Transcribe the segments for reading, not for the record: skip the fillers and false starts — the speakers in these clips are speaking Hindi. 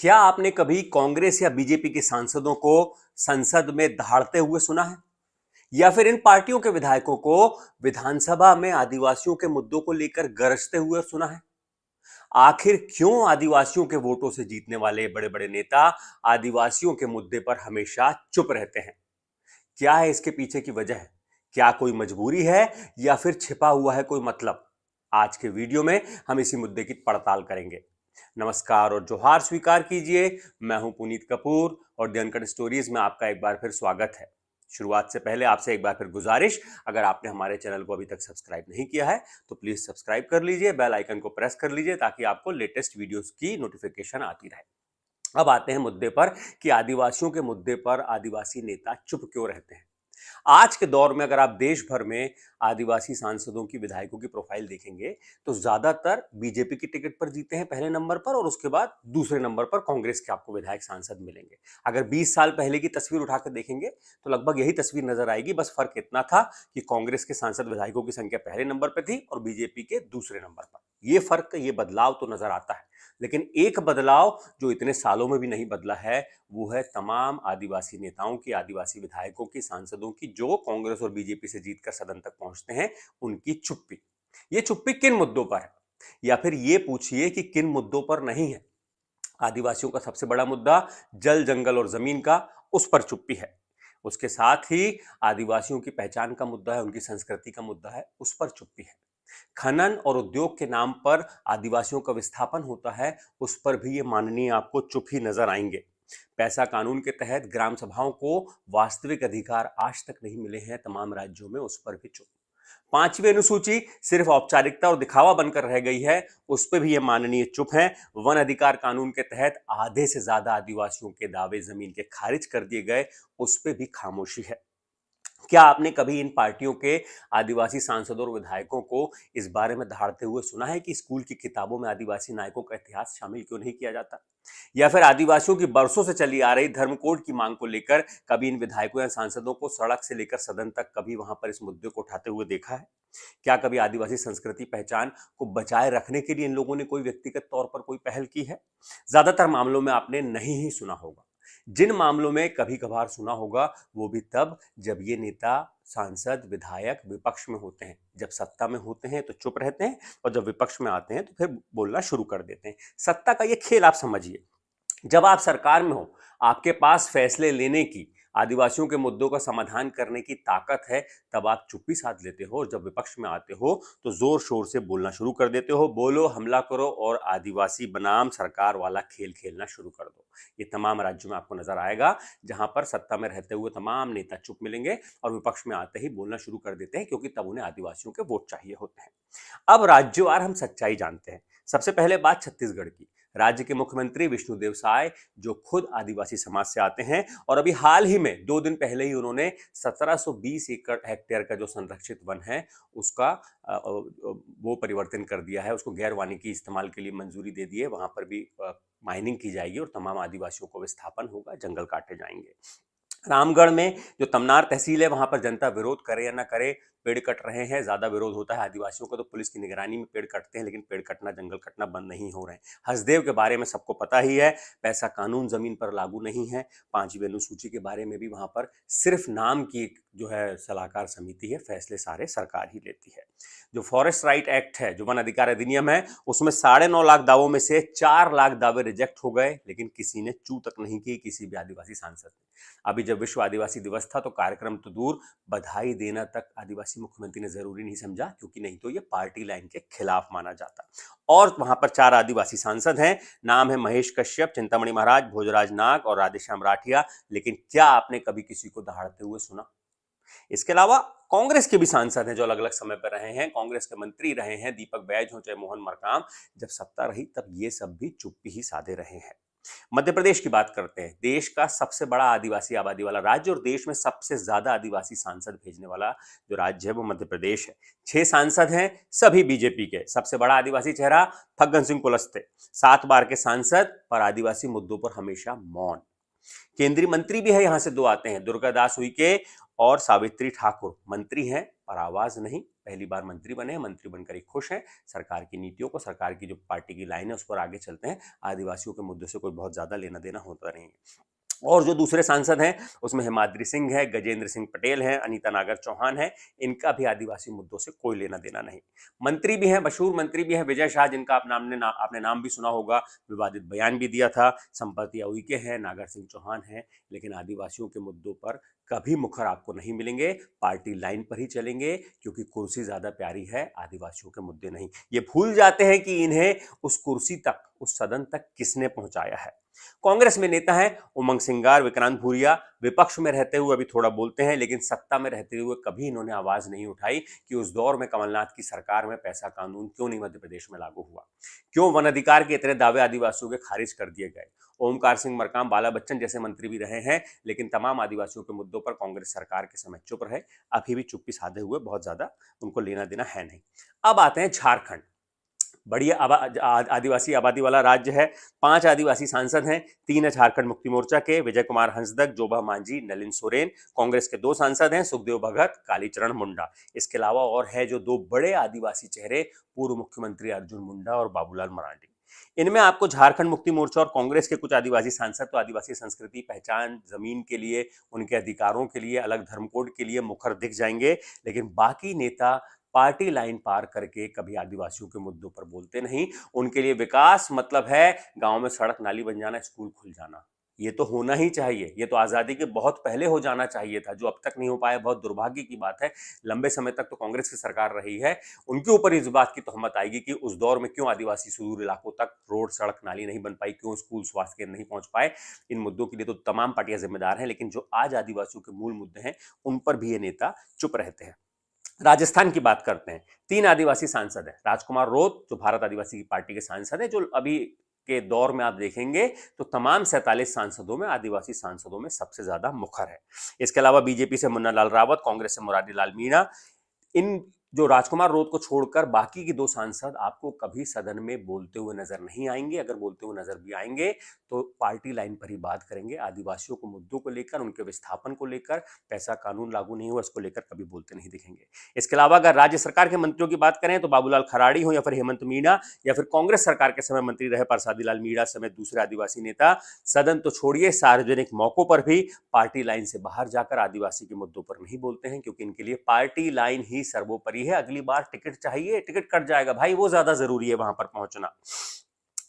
क्या आपने कभी कांग्रेस या बीजेपी के सांसदों को संसद में दहाड़ते हुए सुना है? या फिर इन पार्टियों के विधायकों को विधानसभा में आदिवासियों के मुद्दों को लेकर गरजते हुए सुना है? आखिर क्यों आदिवासियों के वोटों से जीतने वाले बड़े बड़े नेता आदिवासियों के मुद्दे पर हमेशा चुप रहते हैं? क्या है इसके पीछे की वजह? क्या कोई मजबूरी है या फिर छिपा हुआ है कोई मतलब? आज के वीडियो में हम इसी मुद्दे की पड़ताल करेंगे। नमस्कार और जोहार स्वीकार कीजिए। मैं हूं पुनीत कपूर और द अनकट स्टोरीज में आपका एक बार फिर स्वागत है। शुरुआत से पहले आपसे एक बार फिर गुजारिश, अगर आपने हमारे चैनल को अभी तक सब्सक्राइब नहीं किया है तो प्लीज सब्सक्राइब कर लीजिए, बेल आइकन को प्रेस कर लीजिए ताकि आपको लेटेस्ट वीडियोस की नोटिफिकेशन आती रहे। अब आते हैं मुद्दे पर कि आदिवासियों के मुद्दे पर आदिवासी नेता चुप क्यों रहते हैं। आज के दौर में अगर आप देश भर में आदिवासी सांसदों की, विधायकों की प्रोफाइल देखेंगे तो ज्यादातर बीजेपी की टिकट पर जीते हैं पहले नंबर पर, और उसके बाद दूसरे नंबर पर कांग्रेस के आपको विधायक सांसद मिलेंगे। अगर 20 साल पहले की तस्वीर उठाकर देखेंगे तो लगभग यही तस्वीर नजर आएगी। बस फर्क इतना था कि कांग्रेस के सांसद विधायकों की संख्या पहले नंबर पर थी और बीजेपी के दूसरे नंबर पर। यह फर्क, ये बदलाव तो नजर आता है। लेकिन एक बदलाव जो इतने सालों में भी नहीं बदला है वो है तमाम आदिवासी नेताओं की, आदिवासी विधायकों की, सांसदों की जो कांग्रेस और बीजेपी से जीतकर सदन तक पहुंचते हैं, उनकी चुप्पी। ये चुप्पी किन मुद्दों पर है, या फिर ये पूछिए कि किन मुद्दों पर नहीं है। आदिवासियों का सबसे बड़ा मुद्दा जल, जंगल और जमीन का, उस पर चुप्पी है। उसके साथ ही आदिवासियों की पहचान का मुद्दा है, उनकी संस्कृति का मुद्दा है, उस पर चुप्पी है। खनन और उद्योग के नाम पर आदिवासियों का विस्थापन होता है, उस पर भी ये माननीय आपको चुप ही नजर आएंगे। पैसा कानून के तहत ग्राम सभाओं को वास्तविक अधिकार आज तक नहीं मिले हैं तमाम राज्यों में, उस पर भी चुप। पांचवी अनुसूची सिर्फ औपचारिकता और दिखावा बनकर रह गई है, उस पर भी ये माननीय चुप हैं। वन अधिकार कानून के तहत आधे से ज्यादा आदिवासियों के दावे जमीन के खारिज कर दिए गए, उस पर भी खामोशी है। क्या आपने कभी इन पार्टियों के आदिवासी सांसदों और विधायकों को इस बारे में दहाड़ते हुए सुना है कि स्कूल की किताबों में आदिवासी नायकों का इतिहास शामिल क्यों नहीं किया जाता? या फिर आदिवासियों की बरसों से चली आ रही धर्म कोड की मांग को लेकर कभी इन विधायकों या सांसदों को सड़क से लेकर सदन तक कभी वहां पर इस मुद्दे को उठाते हुए देखा है? क्या कभी आदिवासी संस्कृति, पहचान को बचाए रखने के लिए इन लोगों ने कोई व्यक्तिगत तौर पर कोई पहल की है? ज्यादातर मामलों में आपने नहीं ही सुना होगा। जिन मामलों में कभी कभार सुना होगा वो भी तब जब ये नेता, सांसद, विधायक विपक्ष में होते हैं। जब सत्ता में होते हैं तो चुप रहते हैं और जब विपक्ष में आते हैं तो फिर बोलना शुरू कर देते हैं। सत्ता का ये खेल आप समझिए। जब आप सरकार में हो, आपके पास फैसले लेने की, आदिवासियों के मुद्दों का समाधान करने की ताकत है, तब आप चुप्पी साध लेते हो, और जब विपक्ष में आते हो तो जोर शोर से बोलना शुरू कर देते हो। बोलो, हमला करो और आदिवासी बनाम सरकार वाला खेल खेलना शुरू कर दो। ये तमाम राज्यों में आपको नजर आएगा जहां पर सत्ता में रहते हुए तमाम नेता चुप मिलेंगे और विपक्ष में आते ही बोलना शुरू कर देते हैं, क्योंकि तब उन्हें आदिवासियों के वोट चाहिए होते हैं। अब राज्यवार हम सच्चाई जानते हैं। सबसे पहले बात छत्तीसगढ़ की। राज्य के मुख्यमंत्री विष्णुदेव साय, जो खुद आदिवासी समाज से आते हैं, और अभी हाल ही में 2 दिन पहले ही उन्होंने 1720 एकड़ हेक्टेयर का जो संरक्षित वन है उसका वो परिवर्तन कर दिया है, उसको गैर वानिकी इस्तेमाल के लिए मंजूरी दे दी है। वहां पर भी माइनिंग की जाएगी और तमाम आदिवासियों को विस्थापन होगा, जंगल काटे जाएंगे। रामगढ़ में जो तमनार तहसील है, वहां पर जनता विरोध करे या ना करे, पेड़ कट रहे हैं, ज्यादा विरोध होता है आदिवासियों को, तो पुलिस की निगरानी में पेड़ कटते हैं, लेकिन पेड़ कटना, जंगल कटना बंद नहीं हो रहे हैं। हसदेव के बारे में सबको पता ही है, पैसा कानून जमीन पर लागू नहीं है। 5वीं अनुसूची के बारे में भी वहां पर सिर्फ नाम की जो है सलाहकार समिति है, फैसले सारे सरकार ही लेती है। जो फॉरेस्ट राइट एक्ट है, जो वन अधिकार अधिनियम है, उसमें 9.5 लाख दावों में से 4 लाख दावे रिजेक्ट हो गए, लेकिन किसी ने चू तक नहीं की, किसी भी आदिवासी सांसद ने। अभी जब विश्व आदिवासी दिवस था तो कार्यक्रम तो दूर, बधाई देना तक आदिवासी मुख्यमंत्री ने जरूरी नहीं समझा, क्योंकि नहीं तो ये पार्टी लाइन के खिलाफ माना जाता। और वहां पर 4 आदिवासी सांसद हैं, नाम है महेश कश्यप, चिंतामणि महाराज, भोजराज नाग और राधेश्याम राठिया। लेकिन क्या आपने कभी किसी को दहाड़ते हुए सुना? इसके अलावा कांग्रेस के भी सांसद हैं जो अलग अलग समय पर रहे हैं, कांग्रेस के मंत्री रहे हैं, दीपक बैज हो चाहे मोहन मरकाम, जब सत्ता रही तब ये सब भी चुप्पी ही साधे रहे हैं। मध्य प्रदेश की बात करते हैं। देश का सबसे बड़ा आदिवासी आबादी वाला राज्य और देश में सबसे ज्यादा आदिवासी सांसद भेजने वाला जो राज्य है वो मध्य प्रदेश है। 6 सांसद हैं, सभी बीजेपी के। सबसे बड़ा आदिवासी चेहरा फग्गन सिंह कुलस्ते, 7 बार के सांसद, पर आदिवासी मुद्दों पर हमेशा मौन। केंद्रीय मंत्री भी है, यहां से 2 आते हैं, दुर्गादास उइके और सावित्री ठाकुर। मंत्री हैं पर आवाज नहीं, पहली बार मंत्री बने हैं, मंत्री बनकर ही खुश हैं, सरकार की नीतियों को, सरकार की जो पार्टी की लाइन है उस पर आगे चलते हैं, आदिवासियों के मुद्दे से कोई बहुत ज्यादा लेना देना होता नहीं है। और जो दूसरे सांसद हैं उसमें हिमाद्री सिंह है, गजेंद्र सिंह पटेल हैं, अनीता नागर चौहान है, इनका भी आदिवासी मुद्दों से कोई लेना देना नहीं। मंत्री भी हैं, मशहूर मंत्री भी हैं, विजय शाह, जिनका आपने नाम भी सुना होगा, विवादित बयान भी दिया था, संपत्ति उइके हैं, नागर सिंह चौहान हैं, लेकिन आदिवासियों के मुद्दों पर कभी मुखर आपको नहीं मिलेंगे, पार्टी लाइन पर ही चलेंगे, क्योंकि कुर्सी ज्यादा प्यारी है, आदिवासियों के मुद्दे नहीं। ये भूल जाते हैं कि इन्हें उस कुर्सी तक, उस सदन तक किसने पहुंचाया है। कांग्रेस में नेता हैं उमंग सिंगार, विक्रांत भूरिया, विपक्ष में रहते हुए अभी थोड़ा बोलते हैं, लेकिन सत्ता में रहते हुए कभी इन्होंने आवाज नहीं उठाई कि उस दौर में कमलनाथ की सरकार में पैसा कानून क्यों नहीं मध्य प्रदेश में लागू हुआ, क्यों वन अधिकार के इतने दावे आदिवासियों के खारिज कर दिए गए। ओमकार सिंह मरकाम, बाला बच्चन जैसे मंत्री भी रहे हैं, लेकिन तमाम आदिवासियों के मुद्दों पर कांग्रेस सरकार के समय चुप रहे, अभी भी चुप्पी साधे हुए, बहुत ज्यादा उनको लेना देना है नहीं। अब आते हैं झारखंड, बड़ी आदिवासी आबादी वाला राज्य है। 5 आदिवासी सांसद हैं, 3 है झारखंड मुक्ति मोर्चा के, विजय कुमार हंसदक, जोबा मांझी, नलिन सोरेन। कांग्रेस के 2 सांसद हैं, सुखदेव भगत, कालीचरण मुंडा। इसके अलावा और है जो 2 बड़े आदिवासी चेहरे, पूर्व मुख्यमंत्री अर्जुन मुंडा और बाबूलाल मरांडी। इनमें आपको झारखंड मुक्ति मोर्चा और कांग्रेस के कुछ आदिवासी सांसद तो आदिवासी संस्कृति, पहचान, जमीन के लिए, उनके अधिकारों के लिए, अलग धर्म कोड के लिए मुखर दिख जाएंगे, लेकिन बाकी नेता पार्टी लाइन पार करके कभी आदिवासियों के मुद्दों पर बोलते नहीं। उनके लिए विकास मतलब है गांव में सड़क नाली बन जाना, स्कूल खुल जाना। ये तो होना ही चाहिए, ये तो आजादी के बहुत पहले हो जाना चाहिए था, जो अब तक नहीं हो पाया, बहुत दुर्भाग्य की बात है। लंबे समय तक तो कांग्रेस की सरकार रही है, उनके ऊपर इस बात की तोहमत आएगी कि उस दौर में क्यों आदिवासी सुदूर इलाकों तक रोड, सड़क, नाली नहीं बन पाई, क्यों स्कूल, स्वास्थ्य केंद्र नहीं पहुंच पाए। इन मुद्दों के लिए तो तमाम पार्टियां जिम्मेदार हैं, लेकिन जो आज आदिवासियों के मूल मुद्दे हैं उन पर भी ये नेता चुप रहते हैं। राजस्थान की बात करते हैं, 3 आदिवासी सांसद हैं। राजकुमार रोत जो भारत आदिवासी पार्टी के सांसद हैं, जो अभी के दौर में आप देखेंगे तो तमाम 47 सांसदों में, आदिवासी सांसदों में सबसे ज्यादा मुखर है। इसके अलावा बीजेपी से मुन्ना लाल रावत, कांग्रेस से मुरारी लाल मीणा। इन जो राजकुमार रोत को छोड़कर बाकी के 2 सांसद आपको कभी सदन में बोलते हुए नजर नहीं आएंगे। अगर बोलते हुए नजर भी आएंगे तो पार्टी लाइन पर ही बात करेंगे, आदिवासियों को मुद्दों को लेकर, उनके विस्थापन को लेकर, पैसा कानून लागू नहीं हुआ इसको लेकर कभी बोलते नहीं दिखेंगे। इसके अलावा अगर राज्य सरकार के मंत्रियों की बात करें तो बाबूलाल खराड़ी हो या फिर हेमंत मीणा या फिर कांग्रेस सरकार के समय मंत्री रहे प्रसादी लाल मीणा समेत दूसरे आदिवासी नेता, सदन तो छोड़िए, सार्वजनिक मौकों पर भी पार्टी लाइन से बाहर जाकर आदिवासी के मुद्दों पर नहीं बोलते हैं, क्योंकि इनके लिए पार्टी लाइन ही सर्वोपरि है। अगली बार टिकट चाहिए, टिकट कट जाएगा भाई, वो ज्यादा जरूरी है वहां पर पहुंचना।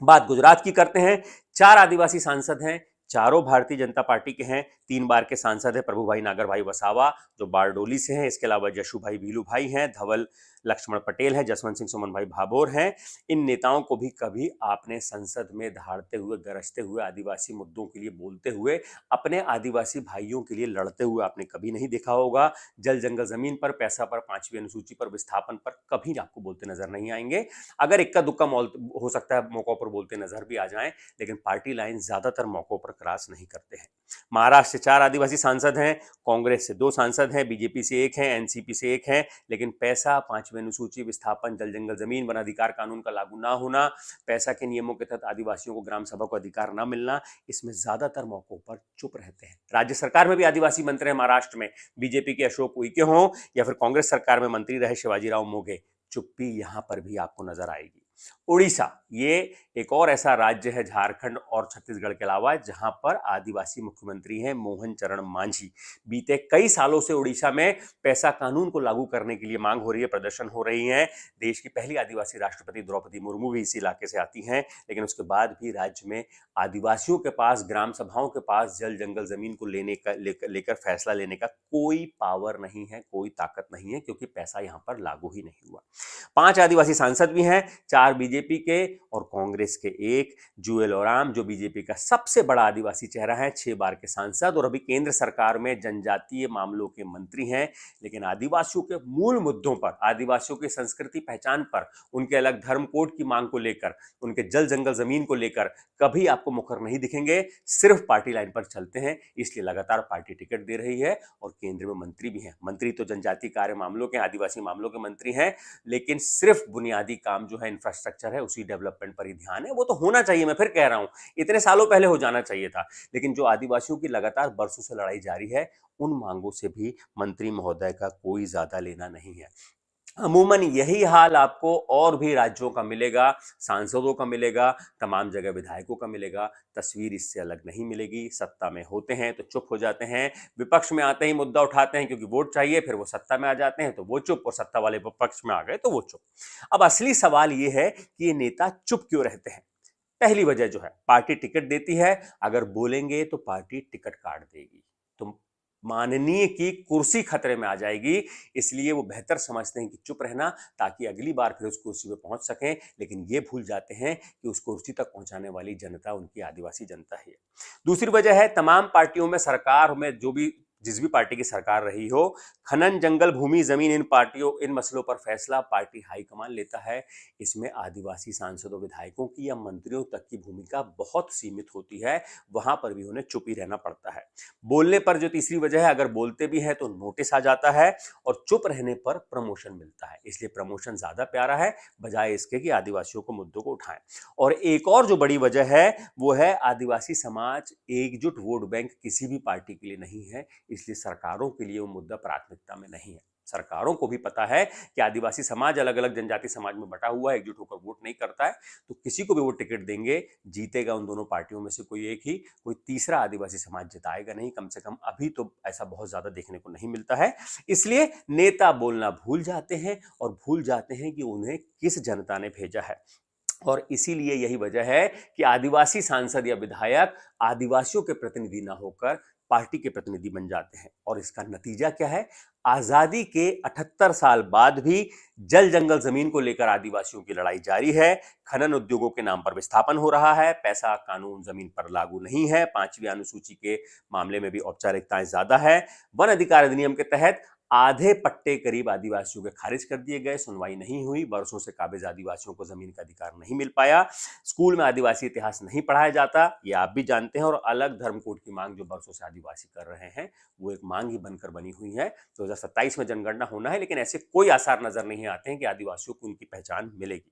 बात गुजरात की करते हैं, 4 आदिवासी सांसद हैं, चारों भारतीय जनता पार्टी के हैं। 3 बार के सांसद हैं प्रभुभाई नागर भाई वसावा जो बारडोली से हैं। इसके अलावा जशु भाई भीलू भाई हैं, धवल लक्ष्मण पटेल हैं, जसवंत सिंह सुमन भाई भाभोर हैं। इन नेताओं को भी कभी आपने संसद में दहाड़ते हुए, गरजते हुए, आदिवासी मुद्दों के लिए बोलते हुए, अपने आदिवासी भाइयों के लिए लड़ते हुए आपने कभी नहीं देखा होगा। जल जंगल जमीन पर, पैसा पर, 5वीं अनुसूची पर, विस्थापन पर कभी आपको बोलते नजर नहीं आएंगे। अगर इक्का दुक्का हो सकता है मौकों पर बोलते नजर भी आ जाएं, लेकिन पार्टी लाइन ज्यादातर मौकों पर क्रॉस नहीं करते हैं। महाराष्ट्र से 4 आदिवासी सांसद हैं, कांग्रेस से 2 सांसद हैं, बीजेपी से 1 है, एनसीपी से 1 है, लेकिन पैसा, 5वीं अनुसूची, विस्थापन, जल जंगल जमीन, वन अधिकार कानून का लागू ना होना, पैसा के नियमों के तहत आदिवासियों को ग्राम सभा को अधिकार ना मिलना, इसमें ज्यादातर मौकों पर चुप रहते हैं। राज्य सरकार में भी आदिवासी मंत्री हैं, महाराष्ट्र में बीजेपी के अशोक उइके हों या फिर कांग्रेस सरकार में मंत्री रहे शिवाजीराव मोघे, चुप्पी यहां पर भी आपको नजर आएगी। उड़ीसा, ये एक और ऐसा राज्य है झारखंड और छत्तीसगढ़ के अलावा जहां पर आदिवासी मुख्यमंत्री हैं मोहन चरण मांझी। बीते कई सालों से उड़ीसा में पैसा कानून को लागू करने के लिए मांग हो रही है, प्रदर्शन हो रही है। देश की पहली आदिवासी राष्ट्रपति द्रौपदी मुर्मू भी इस इलाके से आती हैं, लेकिन उसके बाद भी राज्य में आदिवासियों के पास, ग्राम सभाओं के पास जल जंगल जमीन को लेकर फैसला लेने का कोई पावर नहीं है, कोई ताकत नहीं है, क्योंकि पैसा यहां पर लागू ही नहीं हुआ। 5 आदिवासी सांसद भी हैं, 4 बीजेपी के और कांग्रेस के 1। जुएल ओराम जो बीजेपी का सबसे बड़ा आदिवासी चेहरा है, 6 बार के सांसद और अभी केंद्र सरकार में जनजातीय मामलों के मंत्री हैं, लेकिन आदिवासियों के मूल मुद्दों पर, आदिवासियों की संस्कृति, पहचान पर, उनके अलग धर्म कोड की मांग को लेकर, उनके जल जंगल जमीन को लेकर कभी आपको मुखर नहीं दिखेंगे। सिर्फ पार्टी लाइन पर चलते हैं, इसलिए लगातार पार्टी टिकट दे रही है और केंद्र में मंत्री भी हैं। मंत्री तो जनजातीय कार्य मामलों के, आदिवासी मामलों के मंत्री हैं, लेकिन सिर्फ बुनियादी काम जो है, इंफ्रास्ट्रक्चर है, उसी डेवलपमेंट पर ही ध्यान है। वो तो होना चाहिए, मैं फिर कह रहा हूं, इतने सालों पहले हो जाना चाहिए था, लेकिन जो आदिवासियों की लगातार बरसों से लड़ाई जारी है, उन मांगों से भी मंत्री महोदय का कोई ज्यादा लेना नहीं है। अमूमन यही हाल आपको और भी राज्यों का मिलेगा, सांसदों का मिलेगा, तमाम जगह विधायकों का मिलेगा। तस्वीर इससे अलग नहीं मिलेगी। सत्ता में होते हैं तो चुप हो जाते हैं, विपक्ष में आते ही मुद्दा उठाते हैं क्योंकि वोट चाहिए, फिर वो सत्ता में आ जाते हैं तो वो चुप, और सत्ता वाले विपक्ष में आ गए तो वो चुप। अब असली सवाल ये है कि ये नेता चुप क्यों रहते हैं। पहली वजह जो है, पार्टी टिकट देती है, अगर बोलेंगे तो पार्टी टिकट काट देगी, तो माननीय की कुर्सी खतरे में आ जाएगी। इसलिए वो बेहतर समझते हैं कि चुप रहना, ताकि अगली बार फिर उस कुर्सी पे पहुंच सकें। लेकिन ये भूल जाते हैं कि उस कुर्सी तक पहुंचाने वाली जनता उनकी आदिवासी जनता है। दूसरी वजह है, तमाम पार्टियों में, सरकार में, जो भी जिस भी पार्टी की सरकार रही हो, खनन, जंगल, भूमि, जमीन, इन मसलों पर फैसला पार्टी हाईकमान लेता है। इसमें आदिवासी सांसदों, विधायकों की या मंत्रियों तक की भूमिका बहुत सीमित होती है। वहां पर भी उन्हें चुप ही रहना पड़ता है। बोलने पर जो तीसरी वजह है, अगर बोलते भी हैं तो नोटिस आ जाता है, और चुप रहने पर प्रमोशन मिलता है। इसलिए प्रमोशन ज्यादा प्यारा है, बजाय इसके कि आदिवासियों को मुद्दों को उठाएं। और एक और जो बड़ी वजह है वो है, आदिवासी समाज एकजुट वोट बैंक किसी भी पार्टी के लिए नहीं है। इसलिए सरकारों के लिए वो मुद्दा प्राथमिकता में नहीं है। सरकारों को भी पता है कि आदिवासी समाज अलग अलग जनजाति समाज में बटा हुआ है, एकजुट होकर वोट नहीं करता है, तो किसी को भी वो टिकट देंगे, जीतेगा उन दोनों पार्टियों में से कोई एक ही, कोई तीसरा आदिवासी समाज जिताएगा नहीं। कम से कम अभी तो ऐसा बहुत ज्यादा देखने को नहीं मिलता है। इसलिए नेता बोलना भूल जाते हैं, और भूल जाते हैं कि उन्हें किस जनता ने भेजा है। और इसीलिए यही वजह है कि आदिवासी सांसद या विधायक आदिवासियों के प्रतिनिधि ना होकर पार्टी के प्रतिनिधि बन जाते हैं। और इसका नतीजा क्या है? आजादी के 78 साल बाद भी जल जंगल जमीन को लेकर आदिवासियों की लड़ाई जारी है। खनन उद्योगों के नाम पर विस्थापन हो रहा है, पैसा कानून जमीन पर लागू नहीं है, 5वीं अनुसूची के मामले में भी औपचारिकताएं ज्यादा है। वन अधिकार अधिनियम के तहत आधे पट्टे करीब आदिवासियों के खारिज कर दिए गए, सुनवाई नहीं हुई, वर्षों से काबिज आदिवासियों को जमीन का अधिकार नहीं मिल पाया। स्कूल में आदिवासी इतिहास नहीं पढ़ाया जाता, ये आप भी जानते हैं। और अलग धर्म कोड की मांग जो वर्षों से आदिवासी कर रहे हैं, वो एक मांग ही बनकर बनी हुई है। 2027 में जनगणना होना है, लेकिन ऐसे कोई आसार नजर नहीं आते हैं कि आदिवासियों को उनकी पहचान मिलेगी।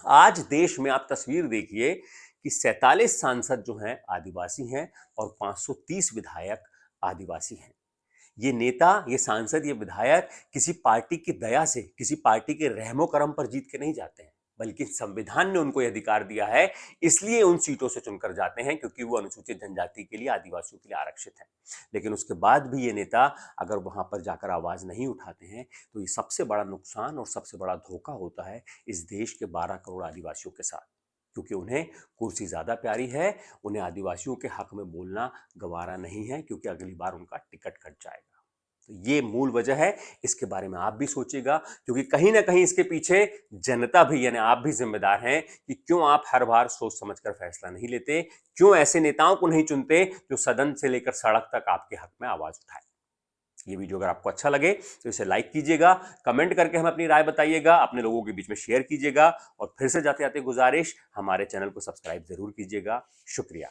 आज देश में आप तस्वीर देखिए कि 47 सांसद जो हैं आदिवासी हैं, और 530 विधायक आदिवासी हैं। ये नेता, ये सांसद, ये विधायक किसी पार्टी की दया से, किसी पार्टी के रहमो करम पर जीत के नहीं जाते हैं, बल्कि संविधान ने उनको यह अधिकार दिया है। इसलिए उन सीटों से चुनकर जाते हैं, क्योंकि वो अनुसूचित जनजाति के लिए, आदिवासियों के लिए आरक्षित है। लेकिन उसके बाद भी ये नेता अगर वहां पर जाकर आवाज नहीं उठाते हैं, तो ये सबसे बड़ा नुकसान और सबसे बड़ा धोखा होता है इस देश के 12 करोड़ आदिवासियों के साथ। क्योंकि उन्हें कुर्सी ज्यादा प्यारी है, उन्हें आदिवासियों के हक में बोलना गवारा नहीं है, क्योंकि अगली बार उनका टिकट कट जाएगा। तो ये मूल वजह है। इसके बारे में आप भी सोचिएगा, क्योंकि कहीं ना कहीं इसके पीछे जनता भी, यानी आप भी जिम्मेदार हैं कि क्यों आप हर बार सोच समझकर फैसला नहीं लेते, क्यों ऐसे नेताओं को नहीं चुनते जो सदन से लेकर सड़क तक आपके हक में आवाज उठाए। ये वीडियो अगर आपको अच्छा लगे तो इसे लाइक कीजिएगा, कमेंट करके हमें अपनी राय बताइएगा, अपने लोगों के बीच में शेयर कीजिएगा, और फिर से जाते जाते गुजारिश, हमारे चैनल को सब्सक्राइब जरूर कीजिएगा। शुक्रिया।